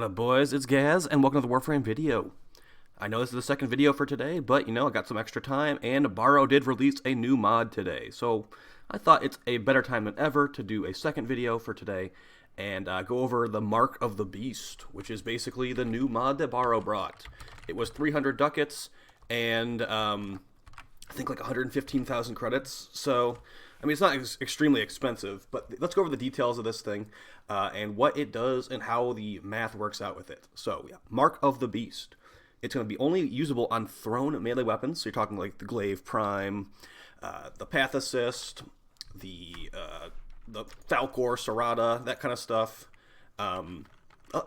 up, boys? It's Gaz, and welcome to the Warframe video. I know this is the second video for today, but, I got some extra time, and Barrow did release a new mod today, so I thought it's a better time than ever to do a second video for today and go over the Mark of the Beast, which is basically the new mod that Barrow brought. It was 300 ducats, and I think like 115,000 credits, so it's not extremely expensive, but let's go over the details of this thing and what it does and how the math works out with it. So, yeah, Mark of the Beast. It's going to be only usable on thrown melee weapons, so you're talking like the Glaive Prime, the Path Assist, the Falcor, Serrata, that kind of stuff. I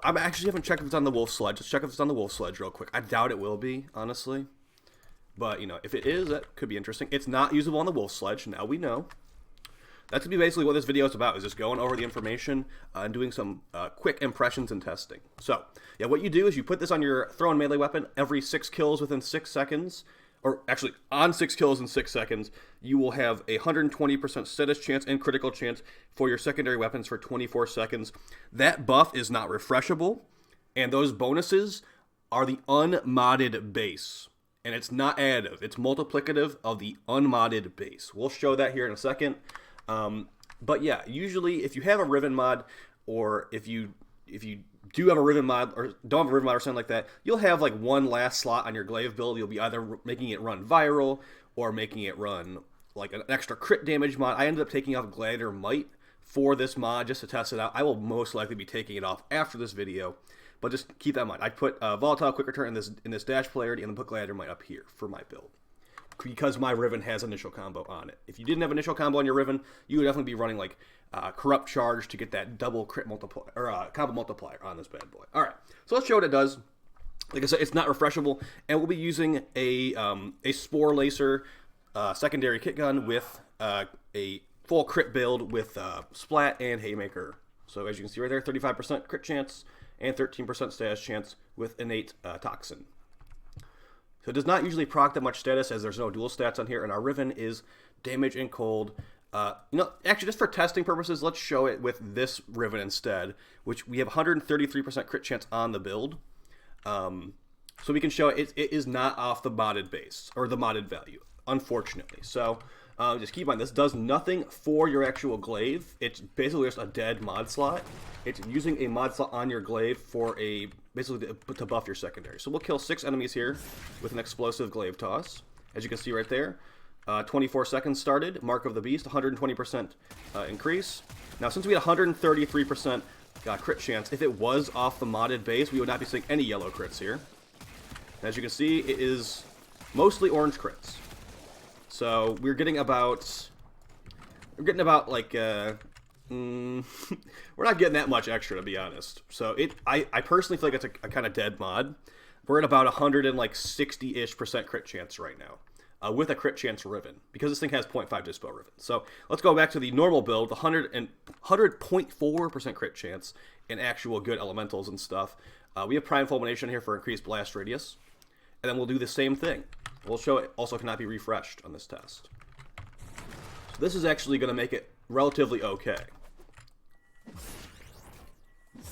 actually haven't checked if it's on the Wolf Sledge. Let's check if it's on the Wolf Sledge real quick. I doubt it will be, honestly. But, if it is, that could be interesting. It's not usable on the Wolf Sledge, now we know. That's going to be basically what this video is about, is just going over the information and doing some quick impressions and testing. So, yeah, what you do is you put this on your thrown melee weapon every 6 kills within 6 seconds, or actually, on 6 kills in 6 seconds, you will have a 120% status chance and critical chance for your secondary weapons for 24 seconds. That buff is not refreshable, and those bonuses are the unmodded base. And it's not additive, it's multiplicative of the unmodded base. We'll show that here in a second. But yeah, usually if you have a Riven mod, or if you do have a Riven mod, or don't have a Riven mod or something like that, you'll have like one last slot on your Glaive build. You'll be either making it run viral, or making it run like an extra crit damage mod. I ended up taking off Gladiator Might for this mod just to test it out. I will most likely be taking it off after this video, but just keep that in mind. I put Volatile Quick Return in this dash polarity, and then put Gladiator Might up here for my build, because my Riven has initial combo on it. If you didn't have initial combo on your Riven, you would definitely be running like Corrupt Charge to get that double crit multiplier, or combo multiplier on this bad boy. All right, so let's show what it does. Like I said, it's not refreshable, and we'll be using a Spore Lacer secondary kit gun with a full crit build with Splat and Haymaker. So as you can see right there, 35% crit chance and 13% status chance with innate Toxin. So it does not usually proc that much status, as there's no dual stats on here, and our Riven is damage and cold. Actually, just for testing purposes, let's show it with this Riven instead, which we have 133% crit chance on the build. So we can show it is not off the modded base, or the modded value, unfortunately. So just keep in mind, this does nothing for your actual Glaive. It's basically just a dead mod slot. It's using a mod slot on your Glaive for basically to buff your secondary. So we'll kill 6 enemies here with an explosive Glaive Toss. As you can see right there, 24 seconds started, Mark of the Beast, 120% increase. Now, since we had 133% crit chance, if it was off the modded base, we would not be seeing any yellow crits here. As you can see, it is mostly orange crits. So we're getting about like we're not getting that much extra, to be honest. So I personally feel like it's a kind of dead mod. We're at about 160-ish% crit chance right now, with a crit chance Riven, because this thing has 0.5 Dispo Riven. So let's go back to the normal build, 100.4% crit chance in actual good elementals and stuff. We have Prime Fulmination here for increased blast radius, and then we'll do the same thing. We'll show it also cannot be refreshed on this test. So this is actually going to make it relatively okay.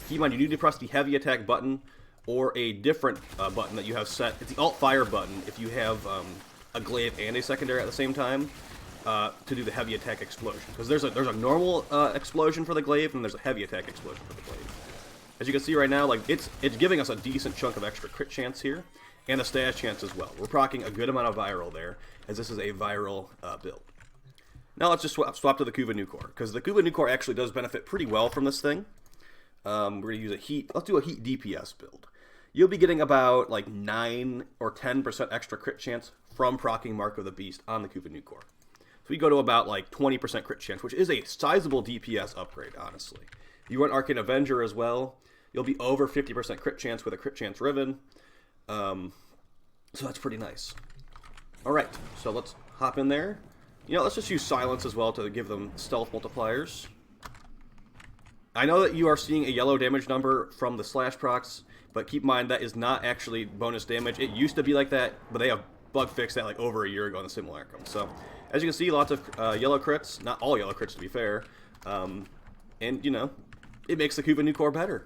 Keep in mind, you need to press the heavy attack button, or a different button that you have set. It's the Alt Fire button if you have a Glaive and a secondary at the same time, to do the heavy attack explosion. Because there's a normal explosion for the Glaive, and there's a heavy attack explosion for the Glaive. As you can see right now, like it's giving us a decent chunk of extra crit chance here, and the status chance as well. We're proccing a good amount of viral there, as this is a viral build. Now let's just swap to the Kuva Nucor, because the Kuva Nucor actually does benefit pretty well from this thing. We're going to use a heat. Let's do a heat DPS build. You'll be getting about like 9 or 10% extra crit chance from proccing Mark of the Beast on the Kuva Nucor. So we go to about like 20% crit chance, which is a sizable DPS upgrade, honestly. If you run Arcane Avenger as well, you'll be over 50% crit chance with a crit chance Riven. So that's pretty nice. Alright, so let's hop in there. Let's just use Silence as well to give them stealth multipliers. I know that you are seeing a yellow damage number from the slash procs, but keep in mind that is not actually bonus damage. It used to be like that, but they have bug fixed that like over a year ago in the simulacrum. So, as you can see, lots of yellow crits. Not all yellow crits, to be fair. And, it makes the Kuva Nucor better.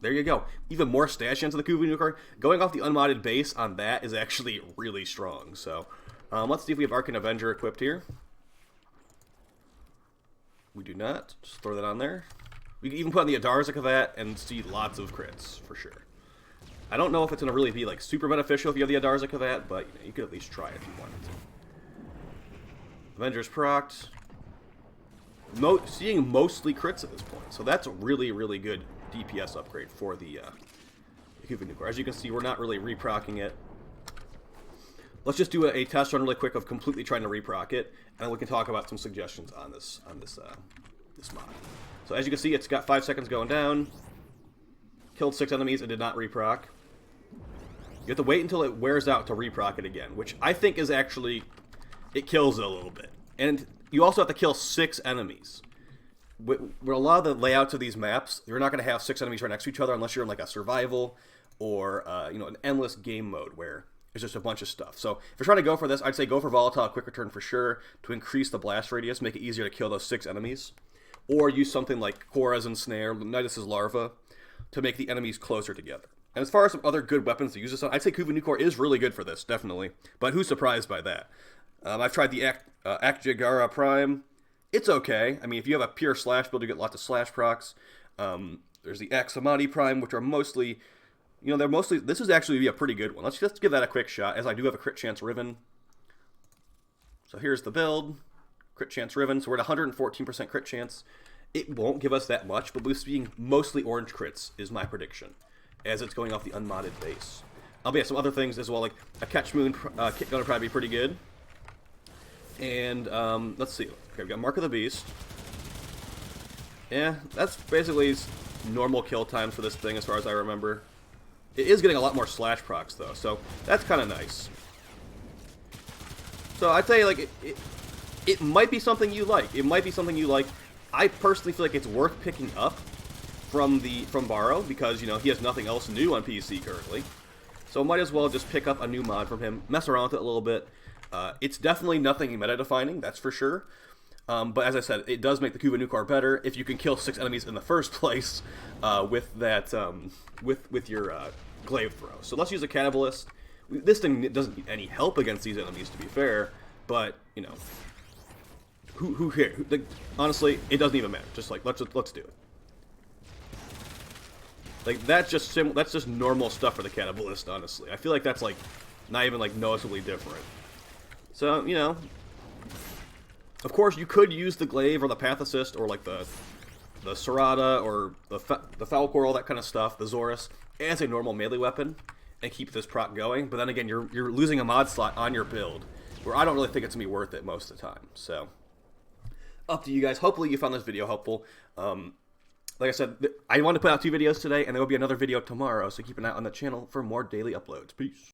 there you go. Even more stash into the Kuva. Going off the unmodded base on that is actually really strong. So let's see if we have Arcane Avenger equipped here. We do not. Just throw that on there. We can even put on the Adarzik of that and see lots of crits, for sure. I don't know if it's going to really be like super beneficial if you have the Adarzik of that, but you could at least try it if you wanted to. Avengers procced. Seeing mostly crits at this point, so that's a really, really good DPS upgrade for the Kuva. As you can see, we're not really reprocking it. Let's just do a test run really quick of completely trying to reproc it, and then we can talk about some suggestions on this mod. So as you can see, it's got 5 seconds going down. Killed 6 enemies and did not reproc. You have to wait until it wears out to reproc it again, which I think is actually, it kills it a little bit. And you also have to kill 6 enemies. With a lot of the layouts of these maps, you're not going to have 6 enemies right next to each other unless you're in like a survival or an endless game mode where there's just a bunch of stuff. So if you're trying to go for this, I'd say go for Volatile Quick Return for sure to increase the blast radius, make it easier to kill those 6 enemies. Or use something like Kora's Ensnare, Nidus' Larva, to make the enemies closer together. And as far as some other good weapons to use this on, I'd say Kuva is really good for this, definitely. But who's surprised by that? I've tried the Akjagara Prime. It's okay. I mean, if you have a pure slash build, you get lots of slash procs. There's the Axamati Prime, which are mostly, this is actually a pretty good one. Let's just give that a quick shot, as I do have a crit chance Riven. So here's the build. Crit chance Riven. So we're at 114% crit chance. It won't give us that much, but with being mostly orange crits is my prediction, as it's going off the unmodded base. But yeah, some other things as well, like a Catch Moon kit gun would probably be pretty good. And let's see. Okay, we've got Mark of the Beast. Yeah, that's basically normal kill times for this thing as far as I remember. It is getting a lot more slash procs though, so that's kind of nice. So I'd say like it might be something you like. It might be something you like. I personally feel like it's worth picking up from Barrow because, he has nothing else new on PC currently. So might as well just pick up a new mod from him, mess around with it a little bit. It's definitely nothing meta-defining, that's for sure. But as I said, it does make the Kuva better if you can kill 6 enemies in the first place with that with your glaive throw. So let's use a Cannibalist. This thing doesn't need any help against these enemies, to be fair, but who here? Honestly, it doesn't even matter. Just like let's do it. Like that's just normal stuff for the Cannibalist. Honestly, I feel like that's like not even like noticeably different. So of course you could use the glaive or the Path Assist or like the Serata or the Falcor, all that kind of stuff, the Zorus, as a normal melee weapon and keep this proc going. But then again, you're losing a mod slot on your build, where I don't really think it's gonna be worth it most of the time. So up to you guys. Hopefully you found this video helpful. Like I said, I want to put out 2 videos today, and there will be another video tomorrow, so keep an eye on the channel for more daily uploads. Peace.